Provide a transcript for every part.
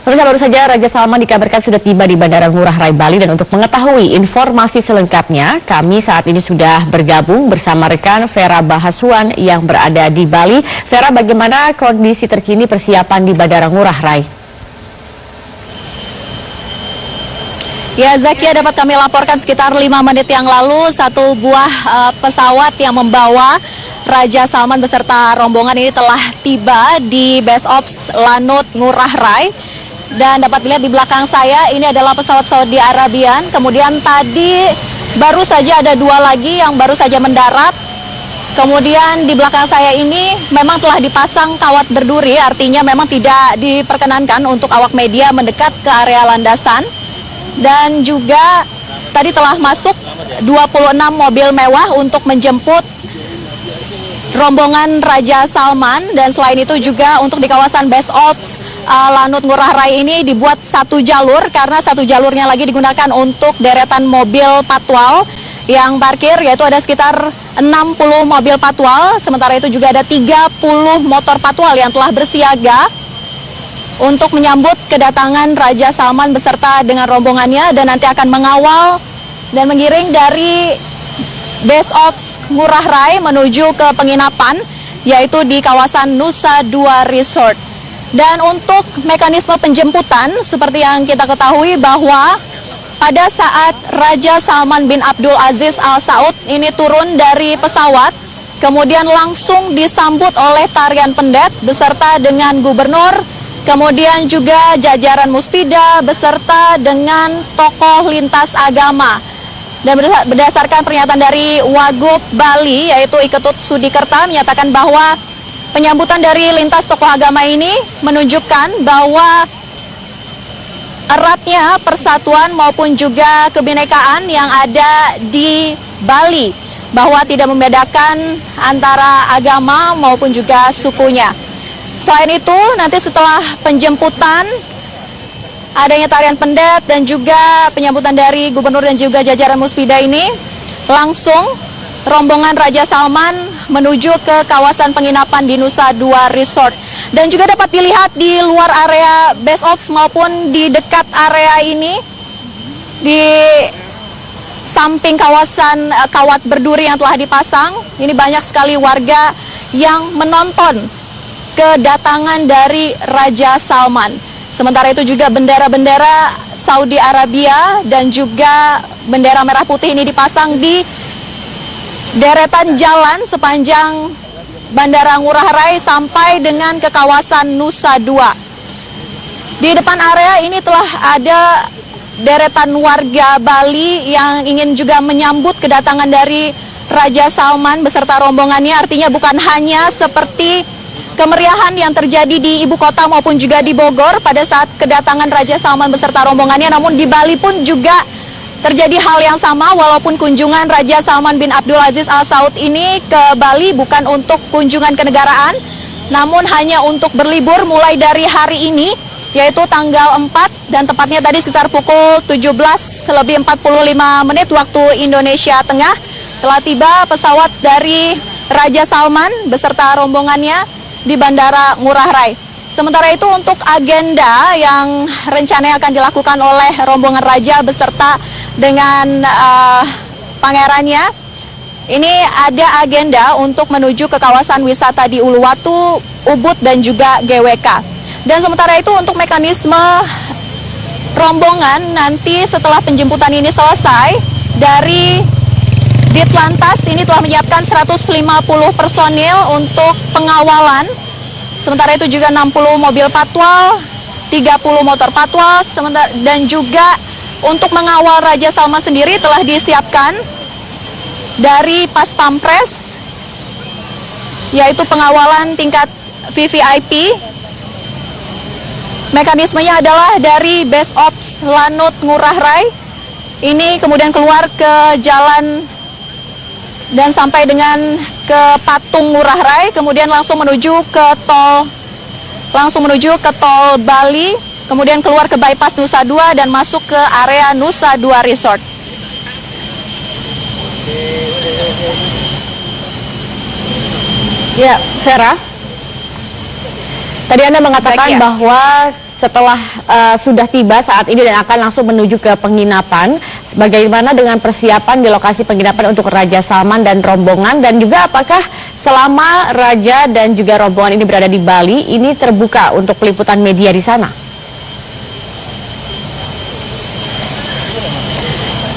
Pemirsa, baru saja Raja Salman dikabarkan sudah tiba di Bandara Ngurah Rai Bali, dan untuk mengetahui informasi selengkapnya, kami saat ini sudah bergabung bersama rekan Vera Bahaswan yang berada di Bali. Vera, bagaimana kondisi terkini persiapan di Bandara Ngurah Rai? Ya, Zakia, dapat kami laporkan sekitar 5 menit yang lalu, satu buah pesawat yang membawa Raja Salman beserta rombongan ini telah tiba di Base Ops Lanut Ngurah Rai. Dan dapat dilihat di belakang saya, ini adalah pesawat Saudi Arabian. Kemudian tadi baru saja ada 2 lagi yang baru saja mendarat. Kemudian di belakang saya ini memang telah dipasang kawat berduri, artinya memang tidak diperkenankan untuk awak media mendekat ke area landasan. Dan juga tadi telah masuk 26 mobil mewah untuk menjemput rombongan Raja Salman. Dan selain itu juga untuk di kawasan Base Ops Lanut Ngurah Rai ini dibuat satu jalur, karena satu jalurnya lagi digunakan untuk deretan mobil patwal yang parkir, yaitu ada sekitar 60 mobil patwal. Sementara itu juga ada 30 motor patwal yang telah bersiaga untuk menyambut kedatangan Raja Salman beserta dengan rombongannya, dan nanti akan mengawal dan mengiring dari Base Ops Ngurah Rai menuju ke penginapan, yaitu di kawasan Nusa Dua Resort. Dan untuk mekanisme penjemputan, seperti yang kita ketahui bahwa pada saat Raja Salman bin Abdul Aziz Al Saud ini turun dari pesawat, kemudian langsung disambut oleh tarian pendet beserta dengan gubernur, kemudian juga jajaran Muspida beserta dengan tokoh lintas agama. Dan berdasarkan pernyataan dari Wagub Bali, yaitu Iketut Sudikerta, menyatakan bahwa penyambutan dari lintas tokoh agama ini menunjukkan bahwa eratnya persatuan maupun juga kebinekaan yang ada di Bali, bahwa tidak membedakan antara agama maupun juga sukunya. Selain itu, nanti setelah penjemputan, adanya tarian pendet dan juga penyambutan dari gubernur dan juga jajaran Muspida ini, langsung rombongan Raja Salman menuju ke kawasan penginapan di Nusa Dua Resort. Dan juga dapat dilihat di luar area Base Ops maupun di dekat area ini, di samping kawasan kawat berduri yang telah dipasang, ini banyak sekali warga yang menonton kedatangan dari Raja Salman. Sementara itu juga bendera-bendera Saudi Arabia dan juga bendera merah putih ini dipasang di deretan jalan sepanjang Bandara Ngurah Rai sampai dengan ke kawasan Nusa Dua. Di depan area ini telah ada deretan warga Bali yang ingin juga menyambut kedatangan dari Raja Salman beserta rombongannya. Artinya bukan hanya seperti kemeriahan yang terjadi di ibu kota maupun juga di Bogor pada saat kedatangan Raja Salman beserta rombongannya, namun di Bali pun juga terjadi hal yang sama, walaupun kunjungan Raja Salman bin Abdul Aziz Al Saud ini ke Bali bukan untuk kunjungan kenegaraan, namun hanya untuk berlibur mulai dari hari ini, yaitu tanggal 4, dan tepatnya tadi sekitar pukul 17:45 waktu Indonesia Tengah, telah tiba pesawat dari Raja Salman beserta rombongannya di Bandara Ngurah Rai. Sementara itu untuk agenda yang rencananya akan dilakukan oleh rombongan Raja beserta dengan pangerannya, ini ada agenda untuk menuju ke kawasan wisata di Uluwatu, Ubud dan juga GWK. Dan sementara itu untuk mekanisme rombongan nanti setelah penjemputan ini selesai, dari Ditlantas ini telah menyiapkan 150 personil untuk pengawalan. Sementara itu juga 60 mobil patwal, 30 motor patwal, dan juga untuk mengawal Raja Salman sendiri telah disiapkan dari Pas Pampres, yaitu pengawalan tingkat VVIP. Mekanismenya adalah dari Base Ops Lanut Ngurah Rai, ini kemudian keluar ke jalan dan sampai dengan ke Patung Ngurah Rai, kemudian langsung menuju ke tol Bali, kemudian keluar ke bypass Nusa Dua dan masuk ke area Nusa Dua Resort. Ya, Vera, tadi Anda mengatakan bahwa setelah sudah tiba saat ini dan akan langsung menuju ke penginapan. Bagaimana dengan persiapan di lokasi penginapan untuk Raja Salman dan rombongan, dan juga apakah selama Raja dan juga rombongan ini berada di Bali, ini terbuka untuk peliputan media di sana?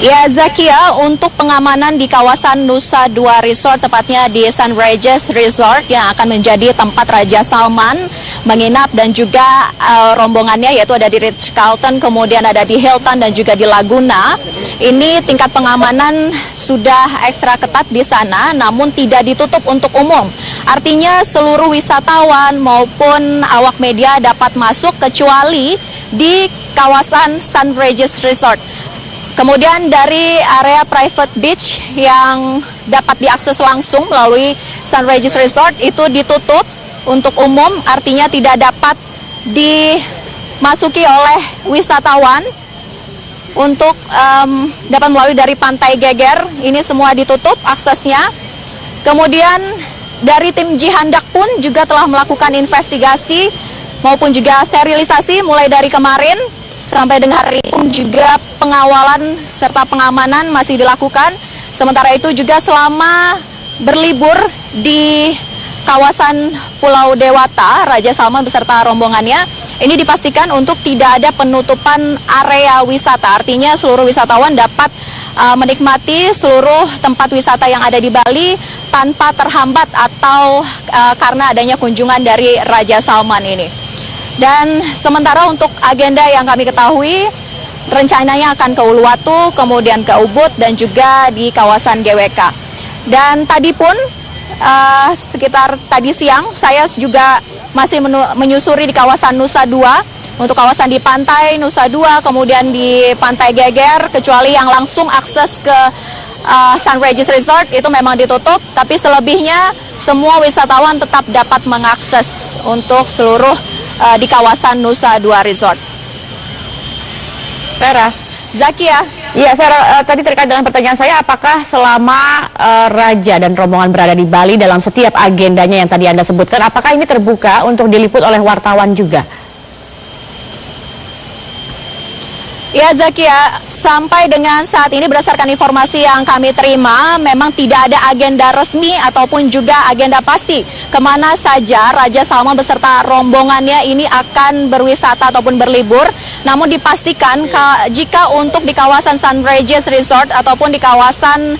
Ya Zakia, untuk pengamanan di kawasan Nusa Dua Resort, tepatnya di St. Regis Resort yang akan menjadi tempat Raja Salman menginap dan juga rombongannya, yaitu ada di Ritz-Carlton, kemudian ada di Hilton dan juga di Laguna. Ini tingkat pengamanan sudah ekstra ketat di sana, namun tidak ditutup untuk umum. Artinya seluruh wisatawan maupun awak media dapat masuk kecuali di kawasan St. Regis Resort. Kemudian dari area private beach yang dapat diakses langsung melalui St. Regis Resort itu ditutup untuk umum, artinya tidak dapat dimasuki oleh wisatawan untuk dapat melalui dari Pantai Geger. Ini semua ditutup aksesnya. Kemudian dari tim Jihandak pun juga telah melakukan investigasi maupun juga sterilisasi mulai dari kemarin sampai dengan hari ini, juga pengawalan serta pengamanan masih dilakukan. Sementara itu juga selama berlibur di kawasan Pulau Dewata, Raja Salman beserta rombongannya, ini dipastikan untuk tidak ada penutupan area wisata. Artinya seluruh wisatawan dapat menikmati seluruh tempat wisata yang ada di Bali tanpa terhambat atau karena adanya kunjungan dari Raja Salman ini. Dan sementara untuk agenda yang kami ketahui, rencananya akan ke Uluwatu, kemudian ke Ubud, dan juga di kawasan GWK. Dan tadi pun, sekitar tadi siang, saya juga masih menyusuri di kawasan Nusa Dua, untuk kawasan di pantai Nusa Dua, kemudian di Pantai Geger, kecuali yang langsung akses ke St. Regis Resort itu memang ditutup, tapi selebihnya semua wisatawan tetap dapat mengakses untuk seluruh di kawasan Nusa Dua Resort. Vera. Zakia. Iya, Vera, tadi terkait dengan pertanyaan saya, apakah selama Raja dan rombongan berada di Bali dalam setiap agendanya yang tadi Anda sebutkan, apakah ini terbuka untuk diliput oleh wartawan juga? Ya Zakia, sampai dengan saat ini berdasarkan informasi yang kami terima, memang tidak ada agenda resmi ataupun juga agenda pasti kemana saja Raja Salman beserta rombongannya ini akan berwisata ataupun berlibur. Namun dipastikan jika untuk di kawasan St. Regis Resort ataupun di kawasan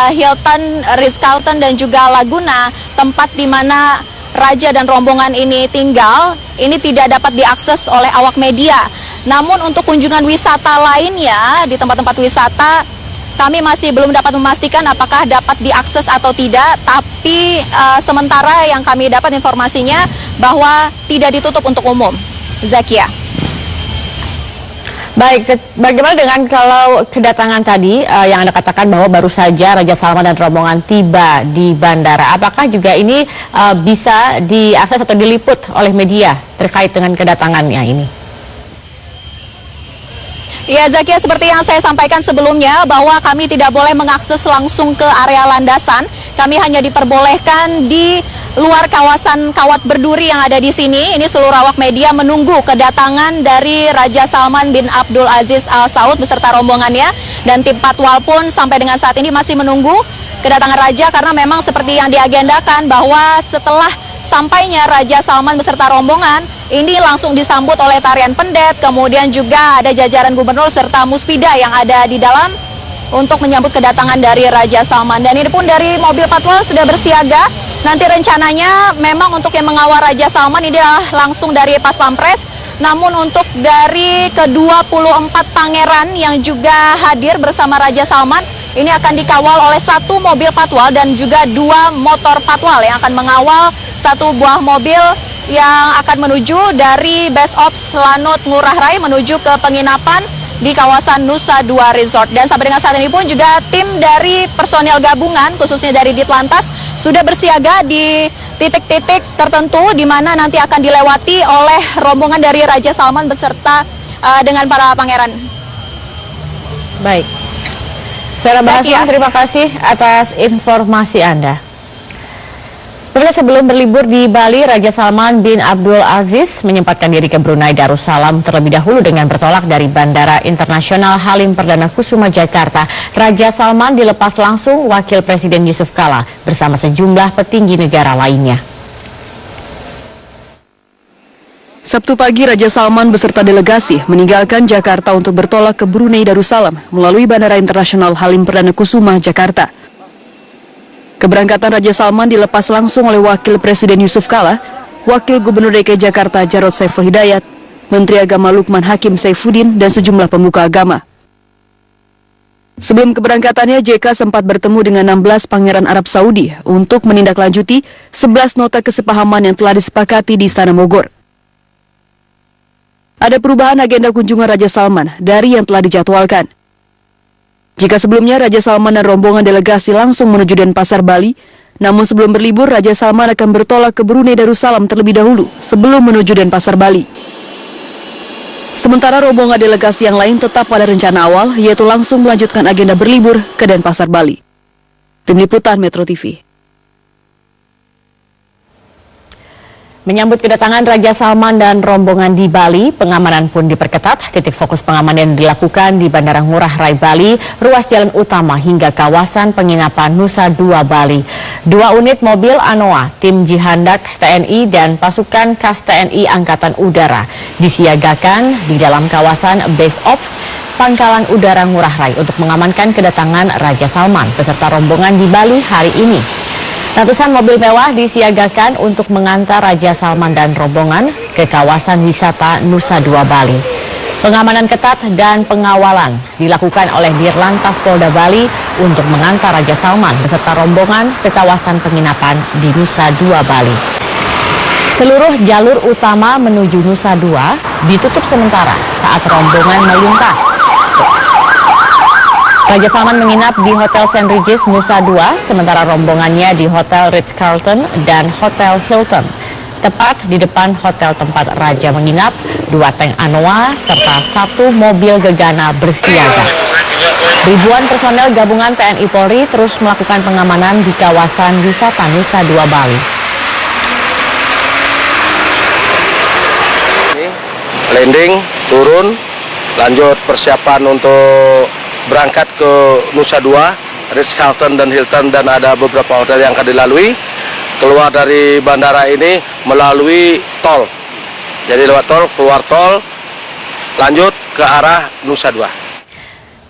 Hilton, Ritz-Carlton dan juga Laguna, tempat di mana Raja dan rombongan ini tinggal, ini tidak dapat diakses oleh awak media. Namun untuk kunjungan wisata lainnya di tempat-tempat wisata, kami masih belum dapat memastikan apakah dapat diakses atau tidak. Tapi sementara yang kami dapat informasinya bahwa tidak ditutup untuk umum. Zakia. Baik, bagaimana dengan kalau kedatangan tadi yang Anda katakan bahwa baru saja Raja Salman dan rombongan tiba di bandara, apakah juga ini bisa diakses atau diliput oleh media terkait dengan kedatangannya ini? Ya Zakia, seperti yang saya sampaikan sebelumnya bahwa kami tidak boleh mengakses langsung ke area landasan. Kami hanya diperbolehkan di luar kawasan Kawat Berduri yang ada di sini. Ini seluruh awak media menunggu kedatangan dari Raja Salman bin Abdul Aziz Al Saud beserta rombongannya. Dan tim Patwal pun sampai dengan saat ini masih menunggu kedatangan Raja, karena memang seperti yang diagendakan bahwa setelah sampainya Raja Salman beserta rombongan, ini langsung disambut oleh tarian pendet, kemudian juga ada jajaran gubernur serta muspida yang ada di dalam untuk menyambut kedatangan dari Raja Salman. Dan ini pun dari mobil Patwal sudah bersiaga. Nanti rencananya memang untuk yang mengawal Raja Salman ini adalah langsung dari Pas Pampres. Namun untuk dari ke-24 pangeran yang juga hadir bersama Raja Salman, ini akan dikawal oleh satu mobil Patwal dan juga 2 motor Patwal yang akan mengawal satu buah mobil yang akan menuju dari Base Ops Lanut Ngurah Rai menuju ke penginapan di kawasan Nusa Dua Resort. Dan sampai dengan saat ini pun juga tim dari personel gabungan khususnya dari Ditlantas sudah bersiaga di titik-titik tertentu di mana nanti akan dilewati oleh rombongan dari Raja Salman beserta dengan para pangeran. Baik. Vera Bahaswan, terima kasih atas informasi Anda. Pemirsa, sebelum berlibur di Bali, Raja Salman bin Abdul Aziz menyempatkan diri ke Brunei Darussalam terlebih dahulu dengan bertolak dari Bandara Internasional Halim Perdana Kusuma, Jakarta. Raja Salman dilepas langsung Wakil Presiden Yusuf Kala bersama sejumlah petinggi negara lainnya. Sabtu pagi, Raja Salman beserta delegasi meninggalkan Jakarta untuk bertolak ke Brunei Darussalam melalui Bandara Internasional Halim Perdana Kusuma, Jakarta. Keberangkatan Raja Salman dilepas langsung oleh Wakil Presiden Yusuf Kala, Wakil Gubernur DKI Jakarta Jarod Saiful Hidayat, Menteri Agama Lukman Hakim Saifuddin, dan sejumlah pemuka agama. Sebelum keberangkatannya, JK sempat bertemu dengan 16 Pangeran Arab Saudi untuk menindaklanjuti 11 nota kesepahaman yang telah disepakati di Istana Bogor. Ada perubahan agenda kunjungan Raja Salman dari yang telah dijadwalkan. Jika sebelumnya Raja Salman dan rombongan delegasi langsung menuju Denpasar, Bali, namun sebelum berlibur, Raja Salman akan bertolak ke Brunei Darussalam terlebih dahulu sebelum menuju Denpasar, Bali. Sementara rombongan delegasi yang lain tetap pada rencana awal, yaitu langsung melanjutkan agenda berlibur ke Denpasar, Bali. Tim Liputan Metro TV. Menyambut kedatangan Raja Salman dan rombongan di Bali, pengamanan pun diperketat. Titik fokus pengamanan dilakukan di Bandara Ngurah Rai Bali, ruas jalan utama hingga kawasan penginapan Nusa Dua Bali. 2 unit mobil Anoa, tim Jihandak TNI dan pasukan KAS TNI Angkatan Udara disiagakan di dalam kawasan Base Ops Pangkalan Udara Ngurah Rai untuk mengamankan kedatangan Raja Salman beserta rombongan di Bali hari ini. Ratusan mobil mewah disiagakan untuk mengantar Raja Salman dan rombongan ke kawasan wisata Nusa Dua Bali. Pengamanan ketat dan pengawalan dilakukan oleh Dirlantas Polda Bali untuk mengantar Raja Salman beserta rombongan ke kawasan penginapan di Nusa Dua Bali. Seluruh jalur utama menuju Nusa Dua ditutup sementara saat rombongan melintas. Raja Salman menginap di Hotel St. Regis Nusa Dua, sementara rombongannya di Hotel Ritz-Carlton dan Hotel Hilton. Tepat di depan hotel tempat Raja menginap, 2 tank Anoa serta 1 mobil Gegana bersiaga. Ribuan personel gabungan TNI Polri terus melakukan pengamanan di kawasan wisata Nusa Dua Bali. Landing, turun, lanjut persiapan untuk berangkat ke Nusa Dua, Ritz-Carlton dan Hilton, dan ada beberapa hotel yang akan dilalui. Keluar dari bandara ini melalui tol. Jadi lewat tol, keluar tol, lanjut ke arah Nusa Dua.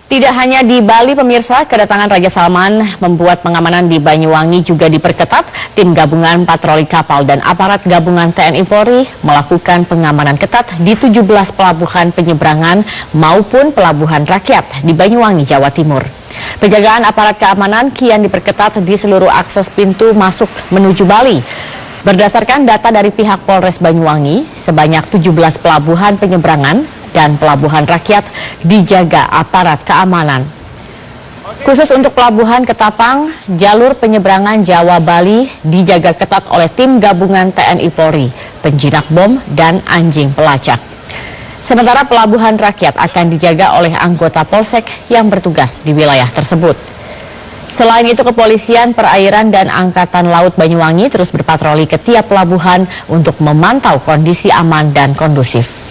Tidak hanya di Bali, pemirsa, kedatangan Raja Salman membuat pengamanan di Banyuwangi juga diperketat. Tim gabungan patroli kapal dan aparat gabungan TNI Polri melakukan pengamanan ketat di 17 pelabuhan penyeberangan maupun pelabuhan rakyat di Banyuwangi, Jawa Timur. Penjagaan aparat keamanan kian diperketat di seluruh akses pintu masuk menuju Bali. Berdasarkan data dari pihak Polres Banyuwangi, sebanyak 17 pelabuhan penyeberangan dan pelabuhan rakyat dijaga aparat keamanan. Khusus untuk pelabuhan Ketapang, jalur penyeberangan Jawa Bali dijaga ketat oleh tim gabungan TNI Polri, penjinak bom, dan anjing pelacak. Sementara pelabuhan rakyat akan dijaga oleh anggota Polsek yang bertugas di wilayah tersebut. Selain itu, Kepolisian Perairan dan Angkatan Laut Banyuwangi terus berpatroli ke tiap pelabuhan untuk memantau kondisi aman dan kondusif.